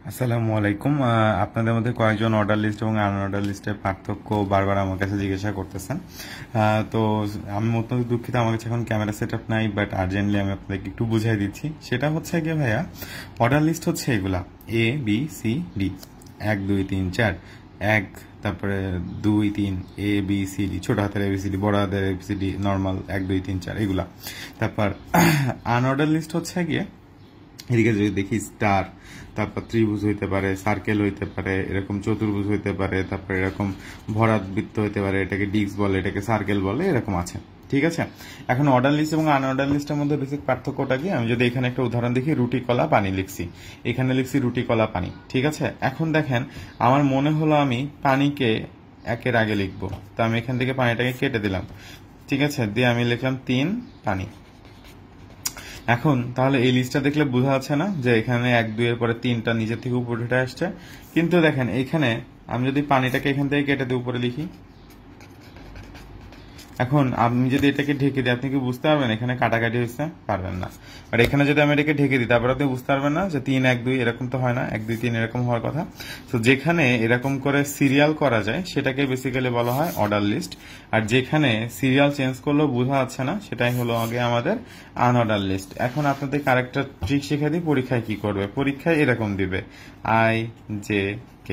আসসালামু আলাইকুম। আপনাদের মধ্যে কয়েকজন অর্ডার লিস্ট এবং আনঅর্ডার লিস্টের পার্থক্য বারবার আমার কাছে জিজ্ঞাসা করতেছেন। তো আমি অত্যন্ত দুঃখিত, আমার কাছে এখন ক্যামেরা সেট আপ নাই, বাট আর্জেন্টলি আমি আপনাদেরকে একটু বুঝাই দিচ্ছি। সেটা হচ্ছে গিয়ে ভাইয়া, অর্ডার লিস্ট হচ্ছে এগুলা ABCD, 1 2 3 4, 1, তারপরে 2 3, ABCD, ছোট হাতের ABCD, বড় হাতের ABCD, নর্মাল 1 2 3 4 এগুলা। তারপর আনঅর্ডার লিস্ট হচ্ছে গিয়ে, এদিকে যদি দেখি স্টার, তারপর ত্রিভুজ হইতে পারে, সার্কেল হইতে পারে, এরকম চতুর্ভুজ হইতে পারে, তারপর এরকম ভরাট বৃত্ত হইতে পারে, এটাকে ডিস্ক বলে, এটাকে সার্কেল বলে, এরকম আছে। ঠিক আছে, এখন অর্ডার লিস্ট এবং আনঅর্ডার লিস্টের মধ্যে বেসিক পার্থক্যটা কি? আমি যদি এখানে একটা উদাহরণ দেখি, রুটি কলা পানি লিখছি, এখানে লিখছি রুটি কলা পানি। ঠিক আছে, এখন দেখেন আমার মনে হলো আমি পানিকে একের আগে লিখবো, তো আমি এখান থেকে পানিটাকে কেটে দিলাম। ঠিক আছে, দিয়ে আমি লিখলাম 3 পানি। এখন তাহলে এই লিস্টটা দেখলে বোঝা যাচ্ছে না যে এখানে 1 2 এর পরে 3টা নিচের থেকে উপরে উঠে আসছে? কিন্তু দেখেন এখানে আমি যদি পানিটাকে এখান থেকে কেটে দিয়ে উপরে লিখি, এখন আপনি যদি এটাকে ঢেকে দিই, আপনি কি বুঝতে পারবেন এখানে কাটাকাটি হয়েছে? পারবেন না। আর এখানে যদি আমি এটাকে ঢেকে দিই, তারপরে আপনি বুঝতে পারবেন না যে 3 1 2 এরকম তো হয় না, 1 2 3 এরকম হওয়ার কথা। তো যেখানে এরকম করে সিরিয়াল করা যায় সেটাকে বেসিক্যালি বলা হয় অর্ডার লিস্ট, আর যেখানে সিরিয়াল চেঞ্জ করলেও বোঝা যাচ্ছে না সেটাই হলো আগে আমাদের আনঅর্ডার লিস্ট। এখন আপনাদের আরেকটা ট্রিক শিখে দিই, পরীক্ষায় কি করবে। পরীক্ষায় এরকম দিবে IJK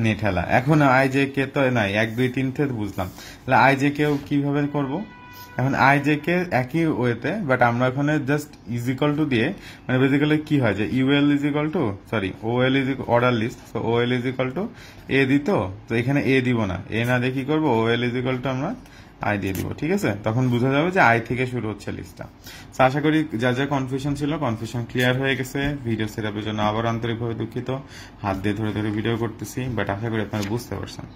নেঠালা। এখন IJK তো নাই, 1 2 3 থেকে বুঝলাম, তাহলে IJK কিভাবে করব? এখন IJK একই ওয়েতে, বাট আমরা ওখানে জাস্ট ইজ ইকুয়াল টু দিয়ে, মানে বেসিক্যালি কি হয় যে UL is equal to, sorry OL is order list, তো OL is equal to A দিত, তো এখানে A দিব না, A না দিয়ে কি করবো, OL ইজ ইকুয়াল টু আমরা I দিয়ে দিব। ঠিক আছে, তখন বোঝা যাবে যে I থেকে শুরু হচ্ছে লিস্টটা। তো আশা করি যা যা কনফিউশন ছিল, কনফিউশন ক্লিয়ার হয়ে গেছে। ভিডিও সেটআপের জন্য আবার আন্তরিকভাবে দুঃখিত, হাত দিয়ে ধরে ধরে ভিডিও করতেছি, বাট আশা করি আপনারা বুঝতে পারছেন।